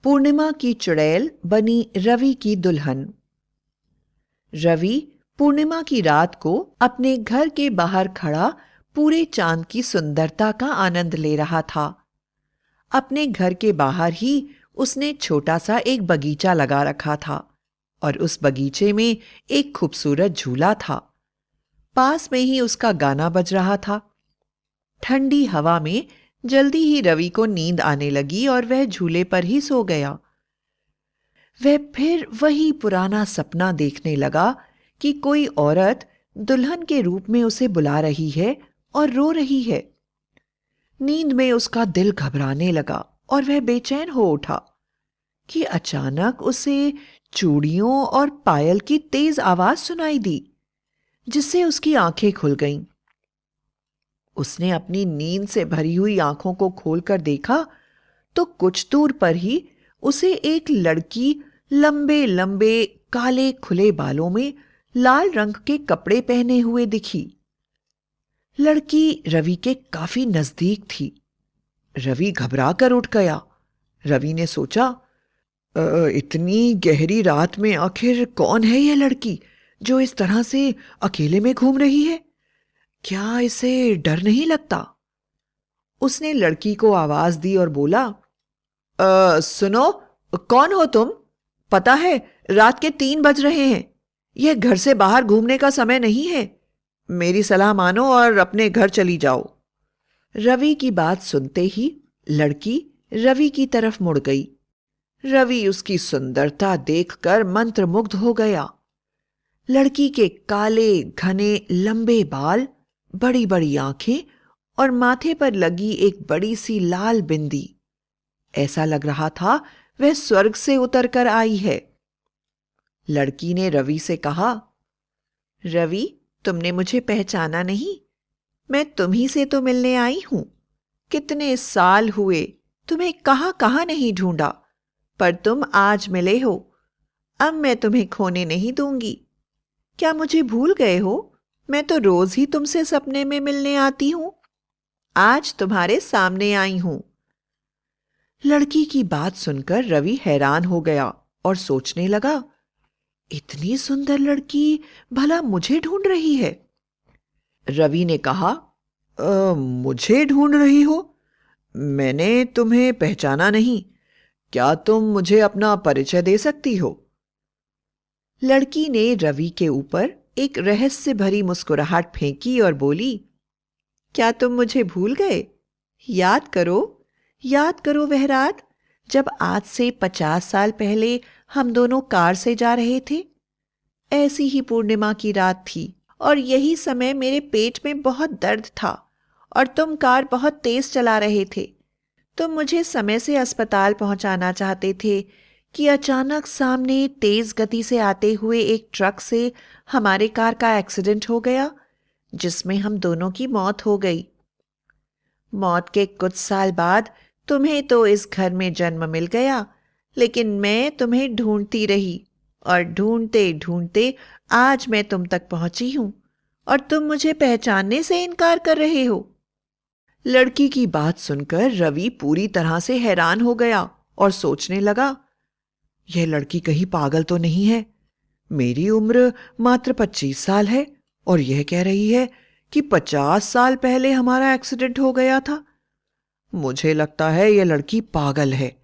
पूर्णिमा की चुड़ैल बनी रवि की दुल्हन। रवि पूर्णिमा की रात को अपने घर के बाहर खड़ा पूरे चांद की सुंदरता का आनंद ले रहा था। अपने घर के बाहर ही उसने छोटा सा एक बगीचा लगा रखा था और उस बगीचे में एक खूबसूरत झूला था। पास में ही उसका गाना बज रहा था। ठंडी हवा में जल्दी ही रवि को नींद आने लगी और वह झूले पर ही सो गया। वह फिर वही पुराना सपना देखने लगा कि कोई औरत दुल्हन के रूप में उसे बुला रही है और रो रही है। नींद में उसका दिल घबराने लगा और वह बेचैन हो उठा कि अचानक उसे चूड़ियों और पायल की तेज आवाज सुनाई दी, जिससे उसकी आंखें खुल गईं। उसने अपनी नींद से भरी हुई आंखों को खोलकर देखा तो कुछ दूर पर ही उसे एक लड़की लंबे लंबे काले खुले बालों में लाल रंग के कपड़े पहने हुए दिखी। लड़की रवि के काफी नजदीक थी। रवि घबरा कर उठ गया। रवि ने सोचा, इतनी गहरी रात में आखिर कौन है यह लड़की जो इस तरह से अकेले में घूम रही है? क्या इसे डर नहीं लगता? उसने लड़की को आवाज दी और बोला, सुनो, कौन हो तुम? पता है रात के 3 बज रहे हैं। यह घर से बाहर घूमने का समय नहीं है। मेरी सलाह मानो और अपने घर चली जाओ। रवि की बात सुनते ही लड़की रवि की तरफ मुड़ गई। रवि उसकी सुंदरता देखकर मंत्रमुग्ध हो गया। लड़की के काले घने लंबे बाल, बड़ी बड़ी आंखें और माथे पर लगी एक बड़ी सी लाल बिंदी। ऐसा लग रहा था वह स्वर्ग से उतर कर आई है। लड़की ने रवि से कहा, रवि, तुमने मुझे पहचाना नहीं? मैं तुम्ही से तो मिलने आई हूं। कितने साल हुए, तुम्हें कहां कहां नहीं ढूंढा, पर तुम आज मिले हो। अब मैं तुम्हें खोने नहीं दूंगी। क्या मुझे भूल गए हो? मैं तो रोज ही तुमसे सपने में मिलने आती हूं। आज तुम्हारे सामने आई हूं। लड़की की बात सुनकर रवि हैरान हो गया और सोचने लगा, इतनी सुंदर लड़की भला मुझे ढूंढ रही है? रवि ने कहा, मुझे ढूंढ रही हो? मैंने तुम्हें पहचाना नहीं। क्या तुम मुझे अपना परिचय दे सकती हो? लड़की ने रवि के ऊपर एक रहस्य भरी मुस्कुराहट फेंकी और बोली, क्या तुम मुझे भूल गए? याद करो वह रात जब आज से 50 साल पहले हम दोनों कार से जा रहे थे। ऐसी ही पूर्णिमा की रात थी और यही समय मेरे पेट में बहुत दर्द था और तुम कार बहुत तेज चला रहे थे। तुम मुझे समय से अस्पताल पहुंचाना चाहते थे कि अचानक सामने तेज गति से आते हुए एक ट्रक से हमारे कार का एक्सीडेंट हो गया, जिसमें हम दोनों की मौत हो गई। मौत के कुछ साल बाद तुम्हें तो इस घर में जन्म मिल गया, लेकिन मैं तुम्हें ढूंढती रही और ढूंढते ढूंढते आज मैं तुम तक पहुंची हूं और तुम मुझे पहचानने से इनकार कर रहे हो। लड़की की बात सुनकर रवि पूरी तरह से हैरान हो गया और सोचने लगा, यह लड़की कहीं पागल तो नहीं है? मेरी उम्र मात्र 25 साल है और यह कह रही है कि 50 साल पहले हमारा एक्सीडेंट हो गया था। मुझे लगता है यह लड़की पागल है,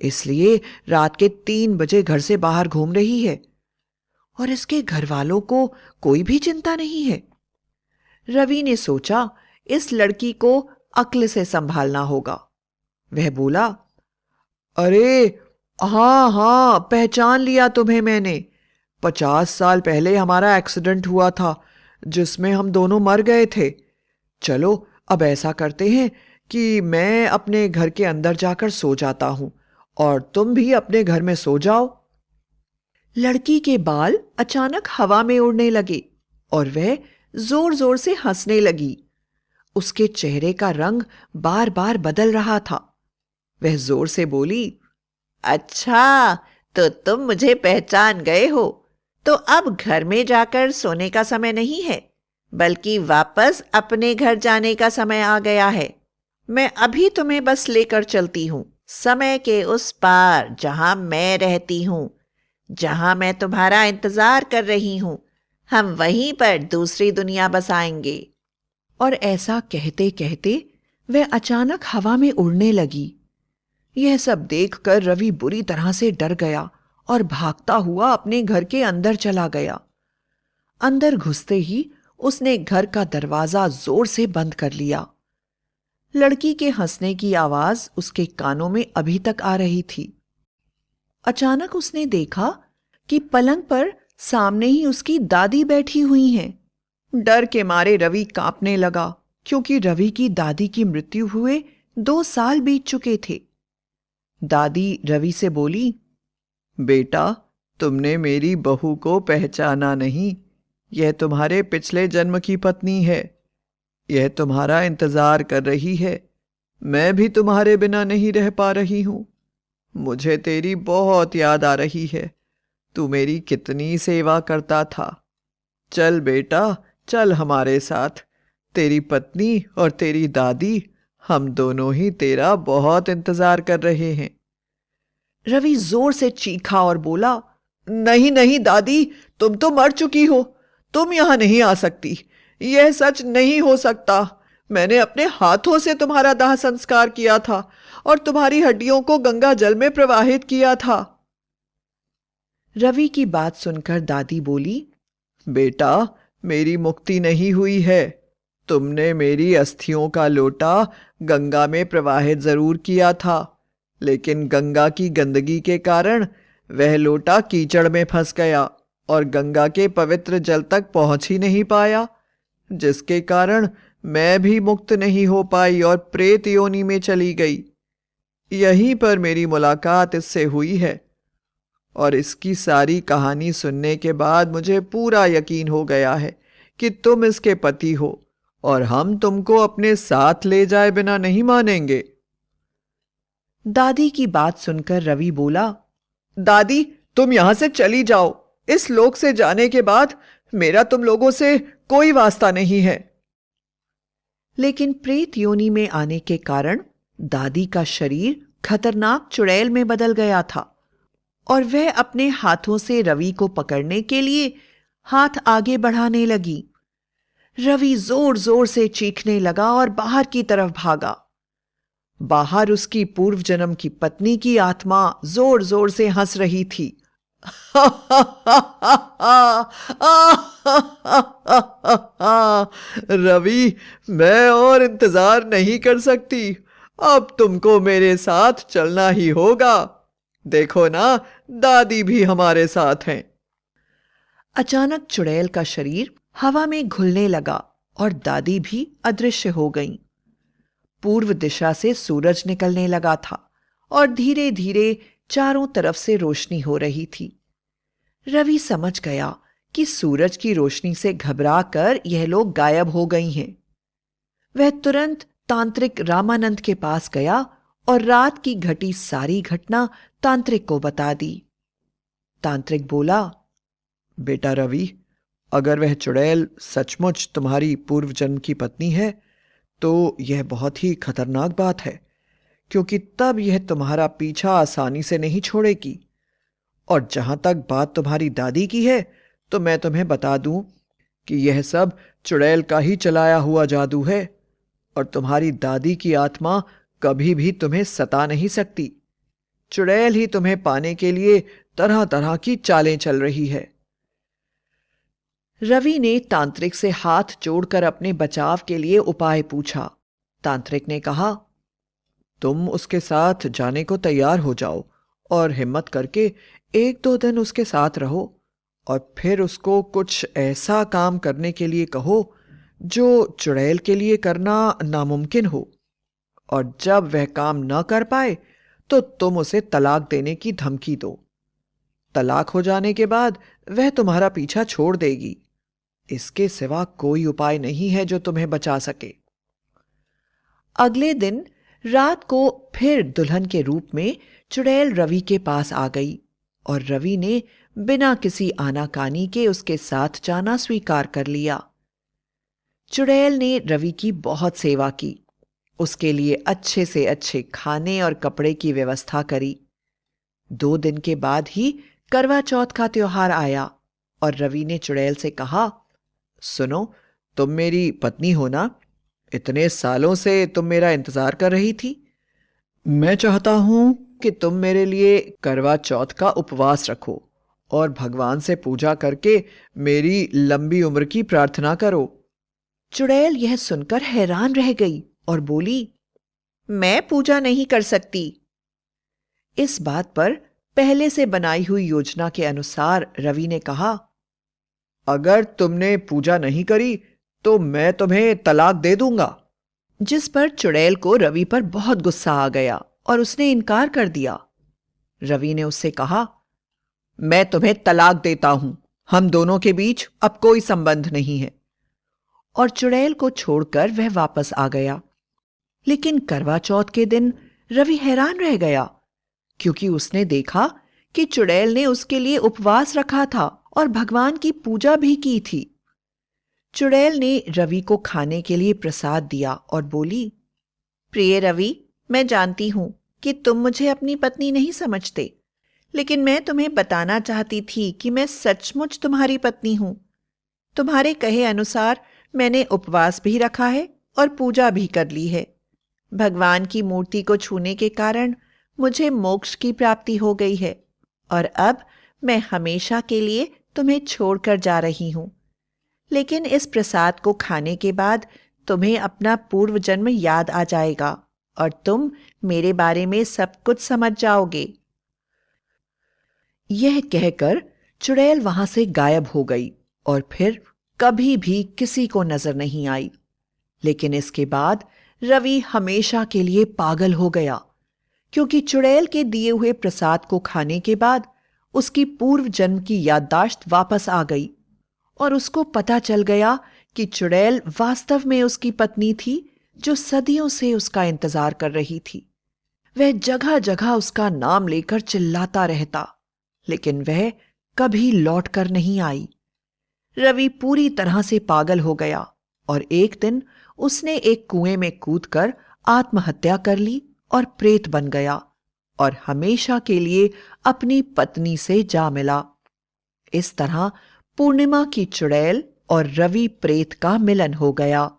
इसलिए रात के 3 बजे घर से बाहर घूम रही है और इसके घर वालों को कोई भी चिंता नहीं है। रवि ने सोचा, इस लड़की को अक्ल से संभालना होगा। वह बोला, अरे हाँ हाँ, पहचान लिया तुम्हें मैंने। 50 साल पहले हमारा एक्सीडेंट हुआ था जिसमें हम दोनों मर गए थे। चलो अब ऐसा करते हैं कि मैं अपने घर के अंदर जाकर सो जाता हूं और तुम भी अपने घर में सो जाओ। लड़की के बाल अचानक हवा में उड़ने लगे और वह जोर जोर से हंसने लगी। उसके चेहरे का रंग बार बार बदल रहा था। वह जोर से बोली, अच्छा, तो तुम मुझे पहचान गए हो। तो अब घर में जाकर सोने का समय नहीं है, बल्कि वापस अपने घर जाने का समय आ गया है। मैं अभी तुम्हें बस लेकर चलती हूं समय के उस पार जहां मैं रहती हूं, जहां मैं तुम्हारा इंतजार कर रही हूं, हम वहीं पर दूसरी दुनिया बसाएंगे। और ऐसा कहते कहते वह अचानक हवा में उड़ने लगी। यह सब देखकर रवि बुरी तरह से डर गया और भागता हुआ अपने घर के अंदर चला गया। अंदर घुसते ही उसने घर का दरवाजा जोर से बंद कर लिया। लड़की के हंसने की आवाज उसके कानों में अभी तक आ रही थी। अचानक उसने देखा कि पलंग पर सामने ही उसकी दादी बैठी हुई हैं। डर के मारे रवि कांपने लगा, क्योंकि रवि की दादी की मृत्यु हुए 2 साल बीत चुके थे। दादी रवि से बोली, बेटा, तुमने मेरी बहू को पहचाना नहीं। यह तुम्हारे पिछले जन्म की पत्नी है। यह तुम्हारा इंतजार कर रही है। मैं भी तुम्हारे बिना नहीं रह पा रही हूं। मुझे तेरी बहुत याद आ रही है। तू मेरी कितनी सेवा करता था। चल बेटा, चल हमारे साथ। तेरी पत्नी और तेरी दादी, हम दोनों ही तेरा बहुत इंतजार कर रहे हैं। रवि जोर से चीखा और बोला, नहीं नहीं दादी, तुम तो मर चुकी हो। तुम यहां नहीं आ सकती। यह सच नहीं हो सकता। मैंने अपने हाथों से तुम्हारा दाह संस्कार किया था और तुम्हारी हड्डियों को गंगा जल में प्रवाहित किया था। रवि की बात सुनकर दादी बोली, बेटा, मेरी मुक्ति नहीं हुई है। तुमने मेरी अस्थियों का लोटा गंगा में प्रवाहित जरूर किया था, लेकिन गंगा की गंदगी के कारण वह लोटा कीचड़ में फंस गया और गंगा के पवित्र जल तक पहुंच ही नहीं पाया, जिसके कारण मैं भी मुक्त नहीं हो पाई और प्रेत योनि में चली गई। यहीं पर मेरी मुलाकात इससे हुई है और इसकी सारी कहानी सुनने के बाद मुझे पूरा यकीन हो गया है कि तुम इसके पति हो और हम तुमको अपने साथ ले जाए बिना नहीं मानेंगे। दादी की बात सुनकर रवि बोला, दादी, तुम यहां से चली जाओ। इस लोक से जाने के बाद मेरा तुम लोगों से कोई वास्ता नहीं है। लेकिन प्रेत योनि में आने के कारण दादी का शरीर खतरनाक चुड़ैल में बदल गया था और वह अपने हाथों से रवि को पकड़ने के लिए हाथ आगे बढ़ाने लगी। रवि जोर जोर से चीखने लगा और बाहर की तरफ भागा। बाहर उसकी पूर्व जन्म की पत्नी की आत्मा जोर जोर से हंस रही थी। रवि, मैं और इंतजार नहीं कर सकती। अब तुमको मेरे साथ चलना ही होगा। देखो ना, दादी भी हमारे साथ हैं। अचानक चुड़ैल का शरीर हवा में घुलने लगा और दादी भी अदृश्य हो गईं। पूर्व दिशा से सूरज निकलने लगा था और धीरे धीरे चारों तरफ से रोशनी हो रही थी। रवि समझ गया कि सूरज की रोशनी से घबराकर यह लोग गायब हो गई हैं। वह तुरंत तांत्रिक रामानंद के पास गया और रात की घटी सारी घटना तांत्रिक को बता दी। तांत्रिक बोला, बेटा रवि, अगर वह चुड़ैल सचमुच तुम्हारी पूर्व जन्म की पत्नी है तो यह बहुत ही खतरनाक बात है, क्योंकि तब यह तुम्हारा पीछा आसानी से नहीं छोड़ेगी। और जहां तक बात तुम्हारी दादी की है, तो मैं तुम्हें बता दूं कि यह सब चुड़ैल का ही चलाया हुआ जादू है और तुम्हारी दादी की आत्मा कभी भी तुम्हें सता नहीं सकती। चुड़ैल ही तुम्हें पाने के लिए तरह तरह की चालें चल रही है। रवि ने तांत्रिक से हाथ जोड़कर अपने बचाव के लिए उपाय पूछा। तांत्रिक ने कहा, तुम उसके साथ जाने को तैयार हो जाओ और हिम्मत करके 1-2 दिन उसके साथ रहो और फिर उसको कुछ ऐसा काम करने के लिए कहो जो चुड़ैल के लिए करना नामुमकिन हो, और जब वह काम न कर पाए तो तुम उसे तलाक देने की धमकी दो। तलाक हो जाने के बाद वह तुम्हारा पीछा छोड़ देगी। इसके सिवा कोई उपाय नहीं है जो तुम्हें बचा सके। अगले दिन रात को फिर दुल्हन के रूप में चुड़ैल रवि के पास आ गई और रवि ने बिना किसी आनाकानी के उसके साथ जाना स्वीकार कर लिया। चुड़ैल ने रवि की बहुत सेवा की, उसके लिए अच्छे से अच्छे खाने और कपड़े की व्यवस्था करी। 2 दिन के बाद ही करवा चौथ का त्योहार आया और रवि ने चुड़ैल से कहा, सुनो, तुम मेरी पत्नी हो ना? इतने सालों से तुम मेरा इंतजार कर रही थी। मैं चाहता हूं कि तुम मेरे लिए करवा चौथ का उपवास रखो और भगवान से पूजा करके मेरी लंबी उम्र की प्रार्थना करो। चुड़ैल यह सुनकर हैरान रह गई और बोली, मैं पूजा नहीं कर सकती। इस बात पर पहले से बनाई हुई योजना के अनुसार रवि ने कहा, अगर तुमने पूजा नहीं करी तो मैं तुम्हें तलाक दे दूंगा। जिस पर चुड़ैल को रवि पर बहुत गुस्सा आ गया और उसने इनकार कर दिया। रवि ने उससे कहा, मैं तुम्हें तलाक देता हूं, हम दोनों के बीच अब कोई संबंध नहीं है। और चुड़ैल को छोड़कर वह वापस आ गया। लेकिन करवा चौथ के दिन रवि हैरान रह गया, क्योंकि उसने देखा कि चुड़ैल ने उसके लिए उपवास रखा था और भगवान की पूजा भी की थी। चुड़ैल ने रवि को खाने के लिए प्रसाद दिया और बोली, प्रिय रवि, मैं जानती हूं कि तुम मुझे अपनी पत्नी नहीं समझते, लेकिन मैं तुम्हें बताना चाहती थी कि मैं सचमुच तुम्हारी पत्नी हूं। तुम्हारे कहे अनुसार मैंने उपवास भी रखा है और पूजा भी कर ली है। भगवान की मूर्ति को छूने के कारण मुझे मोक्ष की प्राप्ति हो गई है और अब मैं हमेशा के लिए तुम्हें छोड़कर जा रही हूं। लेकिन इस प्रसाद को खाने के बाद तुम्हें अपना पूर्व जन्म याद आ जाएगा और तुम मेरे बारे में सब कुछ समझ जाओगे। यह कहकर चुड़ैल वहां से गायब हो गई और फिर कभी भी किसी को नजर नहीं आई। लेकिन इसके बाद रवि हमेशा के लिए पागल हो गया, क्योंकि चुड़ैल के दिए हुए प्रसाद को खाने के बाद उसकी पूर्व जन्म की याददाश्त वापस आ गई और उसको पता चल गया कि चुड़ैल वास्तव में उसकी पत्नी थी, जो सदियों से उसका इंतजार कर रही थी। वह जगह जगह उसका नाम लेकर चिल्लाता रहता, लेकिन वह कभी लौट कर नहीं आई। रवि पूरी तरह से पागल हो गया और एक दिन उसने एक कुएं में कूदकर आत्महत्या कर ली और प्रेत बन गया और हमेशा के लिए अपनी पत्नी से जा मिला। इस तरह पूर्णिमा की चुड़ैल और रवि प्रेत का मिलन हो गया।